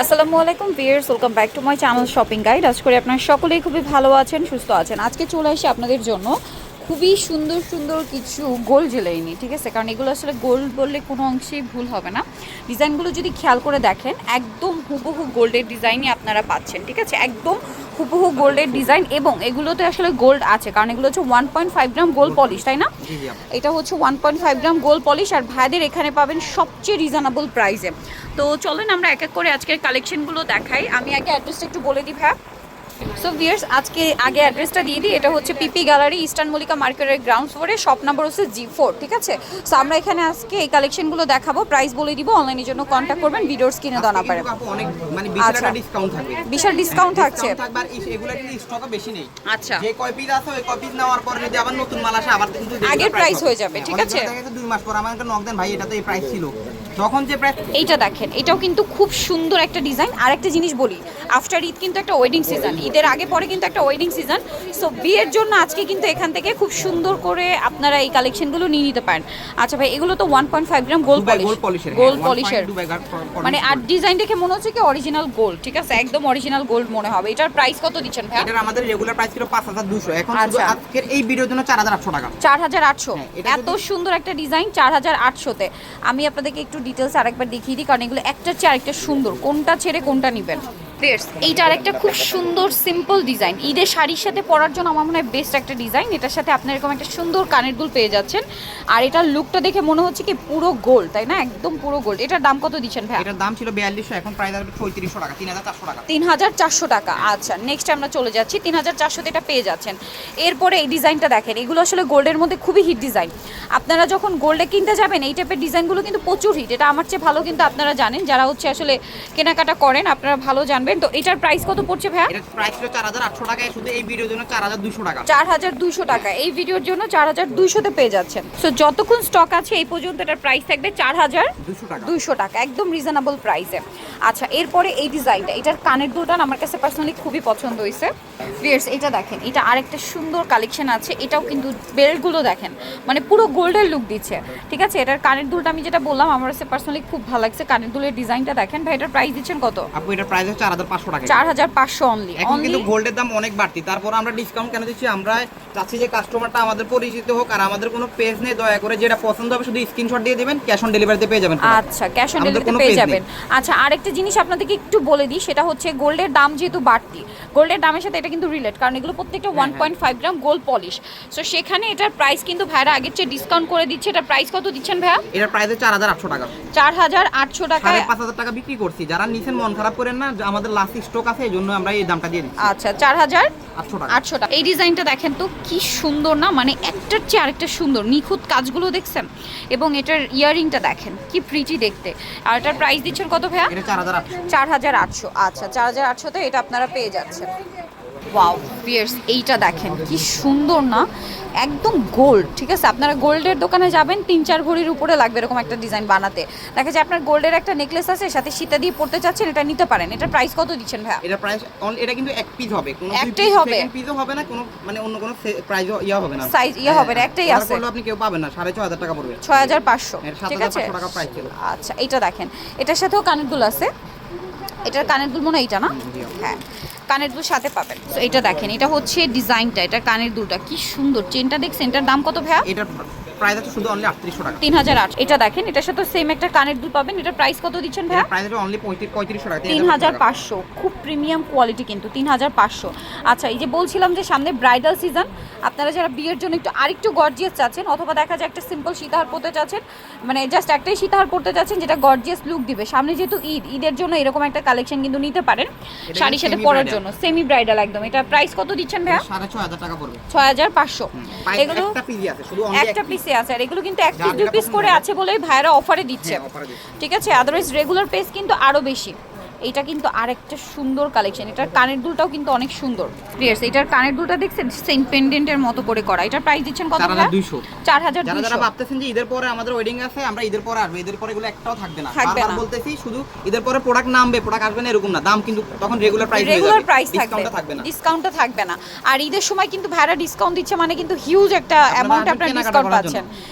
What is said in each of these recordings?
আসসালামু আলাইকুম viewers, welcome back to my channel shopping guide. আজ করে আপনারা সকলেই খুবই ভালো আছেন, সুস্থ আছেন। আজকে চলে আসি আপনাদের জন্য খুবই সুন্দর সুন্দর কিছু গোল্ড জুয়েলারি নিয়ে, ঠিক আছে? কারণ এগুলো আসলে গোল্ড বললে কোনো অংশেই ভুল হবে না। ডিজাইনগুলো যদি খেয়াল করে দেখেন, একদম হুবহু গোল্ডের ডিজাইনই আপনারা পাচ্ছেন, ঠিক আছে? একদম হুবহু গোল্ডের ডিজাইন, এবং এগুলোতে আসলে গোল্ড আছে কারণ এগুলো হচ্ছে 1.5 গ্রাম গোল্ড পলিশ, তাই না? এটা হচ্ছে 1.5 গ্রাম গোল্ড পলিশ, আর ভাইদের এখানে পাবেন সবচেয়ে রিজনেবল প্রাইসে। তো চলেন আমরা এক এক করে আজকের কালেকশনগুলো দেখাই। আমি আগে অ্যাড্রেসটা একটু বলে দিই ভাই। সো ভিউয়ার্স, আজকে আগে অ্যাড্রেসটা দিয়ে দিই। এটা হচ্ছে পিপি গ্যালারি, ইস্টার্ন মল্লিকা মার্কেটের গ্রাউন্ড ফ্লোরে, শপ নাম্বার হচ্ছে G4, ঠিক আছে? সো আমরা এখানে আজকে এই কালেকশনগুলো দেখাবো, প্রাইস বলে দিব, অনলাইনের জন্য কন্ট্যাক্ট করবেন, ভিডিওর স্ক্রিনে দেওয়া নাম্বারে। অনেক মানে বিশাল ডিসকাউন্ট থাকবে, বিশাল ডিসকাউন্ট থাকছে। একবার এগুলা কিন্তু স্টকও বেশি নেই। আচ্ছা, যে কয় পিস আছে ওই কয় পিস নেওয়ার পর যদি আবার নতুন মাল আসে আবার কিন্তু আগের প্রাইস হয়ে যাবে, ঠিক আছে? দেখা গেছে 2 মাস পর আমাকে নক দেন, ভাই এটা তো এই প্রাইস ছিল তখন যে প্রাইস। এইটা দেখেন, এটাও কিন্তু খুব সুন্দর একটা ডিজাইন। আর একটা জিনিস বলি, আফটার ঈদ কিন্তু একটা ওয়েডিং সিজন, ঈদের আগে পরে কিন্তু একটা ওয়েডিং সিজন। সো বিয়ের জন্য আজকে কিন্তু এখান থেকে খুব সুন্দর করে আপনারা এই কালেকশনগুলো নিয়ে নিতে পারেন। আচ্ছা ভাই, এগুলো তো 1.5 গ্রাম গোল্ড পলিশের, গোল্ড পলিশের মানে, আর ডিজাইন দেখে মনে হচ্ছে কি অরিজিনাল গোল্ড, ঠিক আছে? একদম অরিজিনাল গোল্ড মনে হবে। এটার প্রাইস কত দিচ্ছেন ভাই? এটা আমাদের রেগুলার প্রাইস ছিল 5200, এখন শুধু আজকের এই ভিডিওর জন্য 4800 টাকা। 4800, এত সুন্দর একটা ডিজাইন 4800 তে। আমি আপনাদেরকে একটু ডিটেলস আরেকবার দেখিয়ে দিই, কারণ এগুলো একটার চেয়ে আরেকটা সুন্দর, কোনটা ছেড়ে কোনটা নেবেন। এইটা আরেকটা খুব সুন্দর সিম্পল ডিজাইন, ঈদের শাড়ির সাথে পরার জন্য আমার মনে হয় বেস্ট একটা ডিজাইন। এটার সাথে আপনার এরকম একটা সুন্দর কানের দুল পেয়ে যাচ্ছেন, আর এটার লুকটা দেখে মনে হচ্ছে কি পুরো গোল্ড, তাই না? একদম পুরো গোল্ড। এটার দাম কত দিচ্ছেন ভাই? এটার দাম ছিল 4200, এখন প্রাইস আসবে 3400 টাকা, 3400 টাকা। 3400 টাকা। আচ্ছা, নেক্সট আমরা চলে যাচ্ছি 3400 তে এটা পেয়ে যাচ্ছেন। এরপরে এই ডিজাইনটা দেখেন, এগুলো আসলে গোল্ডের মধ্যে খুবই হিট ডিজাইন। আপনারা যখন গোল্ডে কিনতে যাবেন এই টাইপের ডিজাইনগুলো কিন্তু প্রচুর হিট। এটা আমার চেয়ে ভালো কিন্তু আপনারা জানেন, যারা হচ্ছে আসলে কেনাকাটা করেন আপনারা ভালো জানবেন। তো এটার প্রাইস কত পড়ছে ভাইয়া? এটার প্রাইস ছিল 4800 টাকা, শুধু এই ভিডিওর জন্য 4200 টাকা। 4200 টাকা এই ভিডিওর জন্য 4200 তে পেয়ে যাচ্ছেন। সো যতক্ষণ স্টক আছে এই পর্যন্ত এটার প্রাইস থাকবে 4200 টাকা, একদম রিজনেবল প্রাইসে। আচ্ছা, এরপরে এই ডিজাইনটা, এটার কানের দুলটা আমার কাছে পার্সোনালি খুবই পছন্দ হয়েছে। ভিউয়ার্স, এটা দেখেন, এটা আরেকটা সুন্দর কালেকশন আছে। এটাও কিন্তু বেল্টগুলো দেখেন, মানে পুরো গোল্ডের লুক দিচ্ছে, ঠিক আছে? এটার কানের দুলটা আমি যেটা বললাম আমার কাছে পার্সোনালি খুব ভালো লাগছে। কানের দুলের ডিজাইনটা দেখেন ভাই। এটার প্রাইস দিচ্ছেন কত? আপু এটার প্রাইস হচ্ছে 4500 টাকা। 4500 অনলি। এখন কিন্তু গোল্ডের দাম অনেক বাড়তি, তারপর আমরা ডিসকাউন্ট কেন দিচ্ছি? আমরা চাচ্ছি যে কাস্টমারটা আমাদের পরিচিত হোক, আর আমাদের কোনো পেজ নেই, দয়া করে যেটা পছন্দ হবে শুধু স্ক্রিনশট দিয়ে দিবেন, ক্যাশ অন ডেলিভারিতে পেয়ে যাবেন। আচ্ছা, ক্যাশ অন ডেলিভারিতে পেয়ে যাবেন। আচ্ছা, আরেকটা জিনিস আপনাদেরকে একটু বলে দিই, সেটা হচ্ছে গোল্ডের দাম যেহেতু বাড়তি, গোল্ডের দামের সাথে এটা কিন্তু রিলেট, কারণ এগুলো প্রত্যেকটা 1.5 গ্রাম গোল্ড পলিশ। সো সেখানে এটার প্রাইস কিন্তু ভাইরা আগের চেয়ে ডিসকাউন্ট করে দিচ্ছে। এটার প্রাইস কত দিচ্ছেন ভাইয়া? এটার প্রাইস 4800 টাকা। 4800 টাকা, 5500 টাকা বিক্রি করছি। যারা নিছেন মন খারাপ করেন না, আমাদের লাস্ট স্টক আছে, এই জন্য আমরা এই দামটা দিয়ে দিচ্ছি। আচ্ছা, 4800 টাকা। এই ডিজাইনটা দেখেন তো কি সুন্দর না, মানে একটার চেয়ে আরেকটা সুন্দর, নিখুঁত কাজগুলো দেখছেন, এবং এটার ইয়ারিংটা দেখেন কি প্রিটি দেখতে। আর এটার প্রাইস দিচ্ছেন কত ভাইয়া? এটা 4800। 4800। আচ্ছা, 4800 তে এটা আপনারা পেয়ে যাচ্ছেন। ওয়াও ভিউয়ার্স, এইটা দেখেন কি সুন্দর না, একদম গোল্ড, ঠিক আছে? আপনারা গোল্ডের দোকানে যাবেন, 3-4 ভরির উপরে লাগবে এরকম একটা ডিজাইন বানাতে। দেখা যায় আপনার গোল্ডের একটা নেকলেস আছে, সাথে সীতা দিয়ে পড়তে চাচ্ছেন, এটা নিতে পারেন। এটার প্রাইস কত দিচ্ছেন ভাইয়া? এটা প্রাইস এটা কিন্তু এক পিস হবে, কোনো একটাই হবে, সেকেন্ড পিসও হবে না, কোনো মানে অন্য কোনো প্রাইস ইয়া হবে না, সাইজ ইয়া হবে না, একটাই আছে। আপনি কেউ পাবেন না, 6500 টাকা পড়বে। 6500, ঠিক আছে? 7500 টাকা প্রাইস ছিল। আচ্ছা, এটা দেখেন, এটার সাথেও কানের দুল আছে। এটার কানের দুল মনে হয় এটা না? হ্যাঁ, কানের দুল সাথে পাবেন। তো এটা দেখেন, এটা হচ্ছে ডিজাইনটা, এটা কানের দুলটা কি সুন্দর। চেনটা দেখছেন, এটার দাম কত ভাইয়া? এটা প্রাইস আছে শুধু অনলি 3800 টাকা। 3800। এটা দেখেন, এটার সাথে সেম একটা কানের দুল পাবেন। এটার প্রাইস কত দিচ্ছেন ভাইয়া? প্রাইস আছে অনলি 3500 টাকা। 3500, খুব প্রিমিয়াম কোয়ালিটি কিন্তু 3500। আচ্ছা, এই যে বলছিলাম যে সামনে ব্রাইডাল সিজন, আপনারা যারা বিয়ের জন্য একটু আরেকটু গর্জিয়াস চাচ্ছেন, অথবা দেখা যায় একটা সিম্পল সীতাহার পরতে চাচ্ছেন, মানে জাস্ট একটাই সীতাহার পরতে চাচ্ছেন যেটা গর্জিয়াস লুক দিবে, সামনে যেহেতু ঈদের জন্য এরকম একটা কালেকশন কিন্তু নিতে পারেন শাড়ির সাথে পরার জন্য, সেমি ব্রাইডাল একদম। এটা প্রাইস কত দিচ্ছেন ভাইয়া? 6500 টাকা পড়বে। 6500। এগুলো একটা পিসই আছে, শুধু একটা পিসে আছে, আর এগুলো কিন্তু এক পিস 2 পিস করে আছে বলেই ভাইরা অফারে দিচ্ছে, ঠিক আছে? আদারওয়াইজ রেগুলার প্রাইস কিন্তু আরো বেশি। এটা কিন্তু আরেকটা সুন্দর কালেকশন। এটার কানের দুলটাও কিন্তু অনেক সুন্দর। ভিউয়ার্স, এটার কানের দুলটা দেখছেন সেম পেন্ডেন্টের মতো করে করা। এটার প্রাইস দিচ্ছেন কত? 4200। 4200। যারা ভাবতেছেন যে ঈদের পরে আমাদের ওয়েডিং আছে, আমরা ঈদের পরে আসবে, ঈদের পরে এগুলো একটাও থাকবে না। বারবার বলতেছি, শুধু ঈদের পরে প্রোডাক্ট নামবে, প্রোডাক্ট আসবে না এরকম না, দাম কিন্তু তখন রেগুলার প্রাইস হয়ে যাবে, রেগুলার প্রাইস থাকবে না, ডিসকাউন্টটা থাকবে না। আর ঈদের সময় কিন্তু ভাইরা ডিসকাউন্ট দিচ্ছে, মানে কিন্তু হিউজ একটা অ্যামাউন্ট আপনারা ডিসকাউন্ট পাচ্ছেন।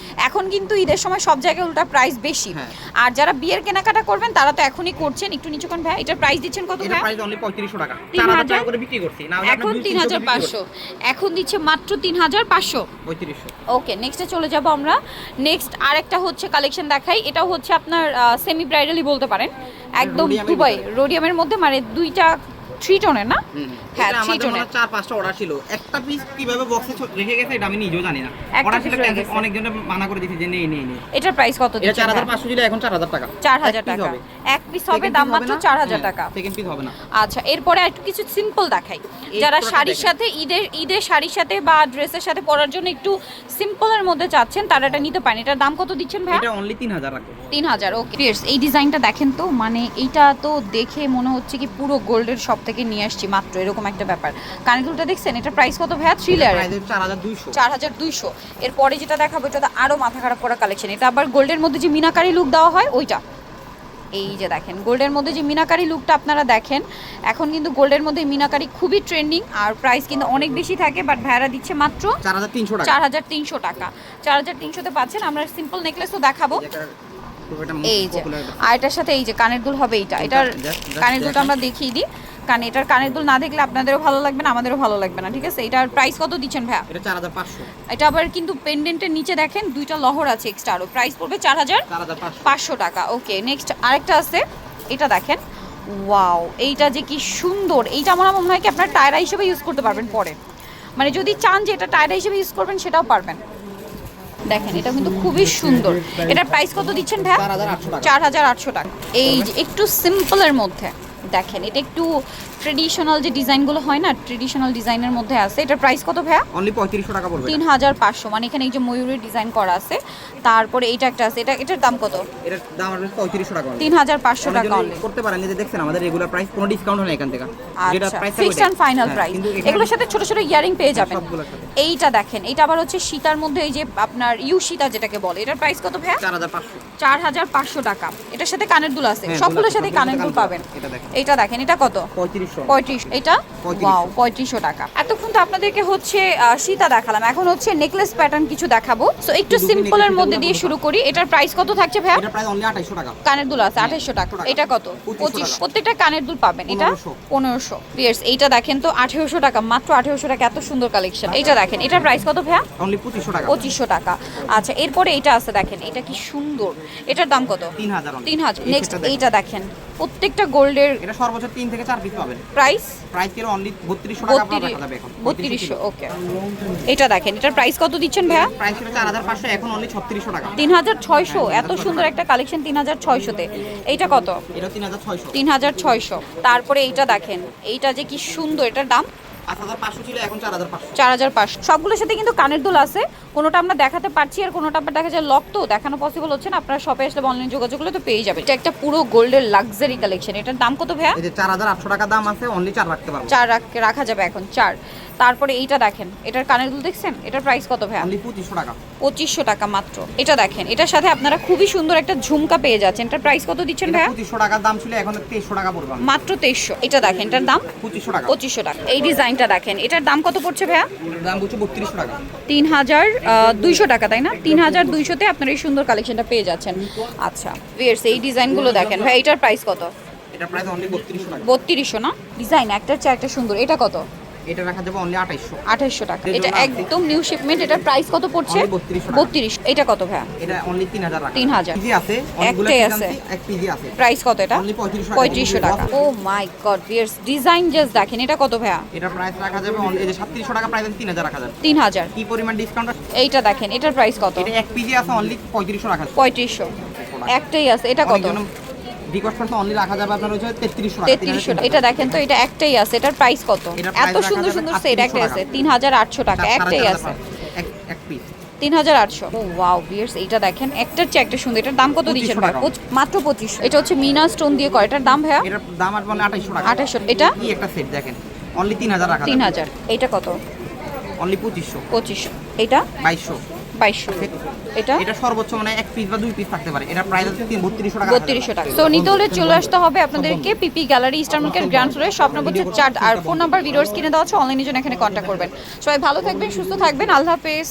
এখন কিন্তু ঈদের সময় সব জায়গায় উল্টা প্রাইস বেশি। হ্যাঁ। আর যারা বিয়ের কেনাকাটা করবেন তারা তো এখনই করছেন। একটু নিচু কোন ভাই, এটার প্রাইস দিচ্ছেন কত এটা ভাই? প্রাইস অনলি 3500 টাকা, 3000 4000 টাকা করে বিক্রি করছি না, এখন 3500, এখন দিচ্ছে মাত্র 3500। 3500। ওকে, নেক্সটে চলে যাব আমরা। নেক্সট আরেকটা হচ্ছে কালেকশন দেখাই, এটাও হচ্ছে আপনার সেমি ব্রাইডালি বলতে পারেন, একদম রোডিয়ামের দুবাই মধ্যে। রোডিয়ামের মধ্যে, মানে দুইটা 3 টোনের না? হ্যাঁ, এটা 3 আমাদের টোনের। মনে হয় 4-5টা অর্ডার ছিল, একটা পিস কিভাবে বক্সে রেখে গেছে এটা আমি নিজেও জানি না। একটা অর্ডার piece ছিল রয়ে cancel, গেছে। অনেকজনে মানা করে দিয়েছে যে নেই নেই নেই। এটার প্রাইস কত এটা দিচ্ছেন? 4500 ছিল, এখন 4000 টাকা। 4000 এক piece টাকা হবে। এক পিস হবে, দাম মাত্র 4000 টাকা। সেকেন্ড পিস হবে না। আচ্ছা, এরপরে একটু কিছু সিম্পল দেখাই, এই যারা পুরোটা শাড়ির দেখেন। সাথে ঈদের শাড়ির সাথে বা ড্রেসের সাথে পরার জন্য একটু সিম্পলের মধ্যে চাচ্ছেন, তারা এটা নিতে পারেন। এটার দাম কত দিচ্ছেন ভাই? এটা অনলি 3000 রাখবো। 3000। ওকে পিয়ার্স, এই ডিজাইনটা দেখেন তো, মানে এইটা তো দেখে মনে হচ্ছে কি পুরো গোল্ডের শপ থেকে নিয়ে আসছি মাত্র, এরকম একটা ব্যাপার। কানেরগুলোটা দেখছেন, এটার প্রাইস কত ভাইয়া? 3 লেয়ারের প্রাইস 4200। 4200। এরপরে যেটা দেখাবো এটা তো আরো মাথা খারাপ করা কালেকশন, এটা আবার গোল্ডের মধ্যে যে মিনাকারি লুক দেওয়া হয় ওইটা। এই যে দেখেন গোল্ডের মধ্যে যে মিনাকারি লুকটা আপনারা দেখেন, এখন কিন্তু গোল্ডের মধ্যে মিনাকারি খুবই ট্রেন্ডিং, আর প্রাইস কিন্তু অনেক বেশি থাকে, বাট ভাইয়ারা দিচ্ছে মাত্র 4300 টাকা। 4300 টাকা। 4300 তে পাচ্ছেন। আমরা সিম্পল নেকলেসও দেখাবো, এই যে। আর এটার সাথে এই যে কানের দুল হবে, এটার কানের দুলটা আমরা দেখিয়ে দিই, কারণ এটার কানের দুল না দেখলে আপনাদেরও ভালো লাগবে না, আমাদেরও ভালো লাগবে না, ঠিক আছে? এটার প্রাইস কত দিচ্ছেন ভাইয়া? এটা 4500। এটা আবার কিন্তু পেন্ডেন্টের নিচে দেখেন দুইটা লহর আছে এক্সট্রা, আরও প্রাইস পড়বে 4500 টাকা। ওকে, নেক্সট আরেকটা আছে, এটা দেখেন, ওয়াও, এইটা যে কি সুন্দর। এইটা আমার মনে হয় কি আপনার টায়রা হিসেবে ইউজ করতে পারবেন পরে, মানে যদি চান যে এটা টায়রা হিসেবে ইউজ করবেন সেটাও পারবেন। দেখেন এটা কিন্তু খুবই সুন্দর। এটার প্রাইস কত দিচ্ছেন ভাইয়া? 4800 টাকা। 4800 টাকা। এই যে একটু সিম্পলের মধ্যে দেখেন, এটা একটু ট্রেডিশনাল যে ডিজাইনগুলো হয় না, ট্রেডিশনাল ডিজাইনের মধ্যে আছে। এটার প্রাইস কত ভাইয়া? অনলি 3500 টাকা পড়বে। 3500, মানে এখানে এই যে ময়ূরের ডিজাইন করা আছে। তারপরে এইটা একটা আছে, এটার দাম কত? এটার দাম আসবে 3500 টাকা। 3500 টাকা অনলি। করতে পারেন, যে দেখছেন আমাদের রেগুলার প্রাইস কোনো ডিসকাউন্ট হয় না এখান থেকে, যেটা আচ্ছা, price fixed and final price. এগুলোর সাথে ছোট ছোট ইয়ারিং পেয়ে যাবেন। সবগুলোর সাথে। এইটা দেখেন, এটা আবার হচ্ছে সীতার মধ্যে, এই যে আপনার ইউ সীতা যেটাকে বলে, এটার প্রাইস কত ভাইয়া? 4500। 4500 টাকা। এটার সাথে কানের দুল আছে, হ্যাঁ, সবগুলোর দুল সাথে আছে, কানের দুল সবগুলোর পাবেন। এটা দেখেন। এইটা দেখেন, এটা কত? 3500। এটা 3500 ওয়াও, 3500 টাকা। এতক্ষণ তো আপনাদেরকে হচ্ছে সীতা দেখালাম, এখন হচ্ছে নেকলেস প্যাটার্ন কিছু দেখাবো। সো একটু দুটো সিম্পলের necklace মধ্যে এগুলো দিয়ে বলবো। শুরু করি। এটার প্রাইস কত থাকছে ভাইয়া? এটা প্রাইস অনলি 2800 টাকা। কানের দুল আছে 2800 টাকা। টাকা। এটা কত? 2500 2500। প্রত্যেকটা কানের দুল পাবেন। এটা 1500 পিয়ার্স। এইটা দেখেন তো 1800 টাকা, মাত্র 1800 টাকা, এত সুন্দর কালেকশন। এইটা দেখেন, এটার প্রাইস কত ভাইয়া? অনলি 2500 টাকা। 2500 টাকা। আচ্ছা, এরপরে এটা আছে দেখেন, এটা কি সুন্দর। এটার দাম কত? 3000 অনলি। 3000। নেক্সট এইটা দেখেন, প্রত্যেকটা গোল্ডের এটা সর্বোচ্চ 3 থেকে 4 পিস পাবেন। প্রাইস প্রাইস কিলো অনলি 3200 টাকা আপনারা রাখা যাবে এখন। 3200। ওকে, এটা দেখেন, এটার প্রাইস কত দিচ্ছেন ভাইয়া? প্রাইস ছিল 4500, এখন অনলি 3600 টাকা। 3600। এত সুন্দর একটা কালেকশন 3600 তে। এইটা কত? এটা 3600। 3600। তারপরে এইটা দেখেন, এইটা যে কি সুন্দর, এটার দাম 8500 ছিল, এখন 4500। 4500। সবগুলোর সাথে কিন্তু কানের দুল আছে, কোনোটা আমরা দেখাতে পারছি আর কোনোটা আবার দেখা যায় লক, তো দেখানো পসিবল হচ্ছে না। আপনারা শপে আসলে অনলাইন যোগাযোগ করলে তো পেয়ে যাবেন। এটা একটা পুরো গোল্ডের লাক্সারি কালেকশন। এটার দাম কত ভাইয়া? এই যে 4800 টাকা দাম আছে, অনলি 4 রাখতে পারবো। 4 রাখা যাবে এখন, 4। তারপরে এইটা দেখেন, এটার কানের দুল দেখছেন, এটার প্রাইস কত ভাইয়া? অনলি 2500 টাকা। 2500 টাকা মাত্র। এটা দেখেন, এটার সাথে আপনারা খুবই সুন্দর একটা ঝুমকা পেয়ে যাচ্ছেন। এটার প্রাইস কত দিচ্ছেন এটা ভাইয়া? 2500 টাকার দাম ছিল, এখন 2300 টাকা পড়বে। মাত্র 2300। এটা দেখেন, এটার দাম 2500 টাকা। 2500 টাকা। এই ডিজাইনটা দেখেন, এটার দাম কত পড়ছে ভাইয়া? এটার দাম হচ্ছে 3200 টাকা। 3200 টাকা, তাই না? 3200 তে আপনারা এই সুন্দর কালেকশনটা পেয়ে যাচ্ছেন। আচ্ছা ভিউয়ার্স, এই ডিজাইনগুলো দেখেন ভাই, এটার প্রাইস কত? এটা প্রাইস অনলি 3200 টাকা। 3200 না? ডিজাইন একটার চেয়ে একটা সুন্দর। এটা কত? এটা রাখা যাবে অনলি 2800। 2800 টাকা। এটা একদম নিউ শিপমেন্ট। এটার প্রাইস কত পড়ছে? 3200। এটা কত ভাইয়া? এটা অনলি 3000 টাকা। 3000 পিজি আছে, অনেকগুলো একটাই পিস আছে। আছে, এক পিজি আছে। প্রাইস কত এটা? অনলি 3500 টাকা। ও মাই গড ভিউয়ার্স, ডিজাইন জাস্ট দেখেন। এটা কত ভাইয়া? এটা প্রাইস রাখা যাবে অনলি, এই যে 3700 টাকা প্রাইস, 3000 রাখা যাবে। 3000। কি পরিমাণ ডিসকাউন্ট? এইটা দেখেন, এটার প্রাইস কত? এটা এক পিজি আছে, অনলি 3500 রাখা যাবে। 3500। একটাই আছে। এটা কত? রিকোয়েস্ট করতে অনলি রাখা যাবে আপনার হচ্ছে 3300 টাকা। 3300 টাকা। এটা দেখেন তো, এটা একটাই আছে। এটার প্রাইস কত? এটার price এত রাখা সুন্দর যাবে সুন্দর 3800 সেট একটাই আছে। 3800 টাকা একটাই আছে। এক পিস 3800। ও ওয়াও ভিউয়ার্স, এইটা দেখেন, একটার চেয়ে একটা সুন্দর। এটার দাম কত দিচ্ছেন ভাই? 2500 মাত্র 2500। এটা হচ্ছে মিনা স্টোন দিয়ে করা। এটার দাম ভাইয়া? এটার দাম আসবে 2800 টাকা। 2800। এটা কি একটা সেট দেখেন, অনলি 3000 রাখা যাবে। 3000। এইটা কত? অনলি 2500। 2500। এটা 2200। 2200। এটা এটা সর্বোচ্চ মানে এক পিস বা দুই পিস থাকতে পারে। এটা প্রাইস হচ্ছে 3200 টাকা। 3200 টাকা। সো নিতে হলে চলে আসতে হবে আপনাদেরকে পিপি গ্যালারি ইস্টার্ন মার্কেট গ্র্যান্ড ফ্লোরে, শপ নম্বর 4। আর ফোন নাম্বার ভিডিওর স্ক্রিনে দেওয়া আছে, অনলাইনের জন্য এখানে কন্ট্যাক্ট করবেন। সবাই ভালো থাকবেন, সুস্থ থাকবেন। আল্লাহ হাফেজ।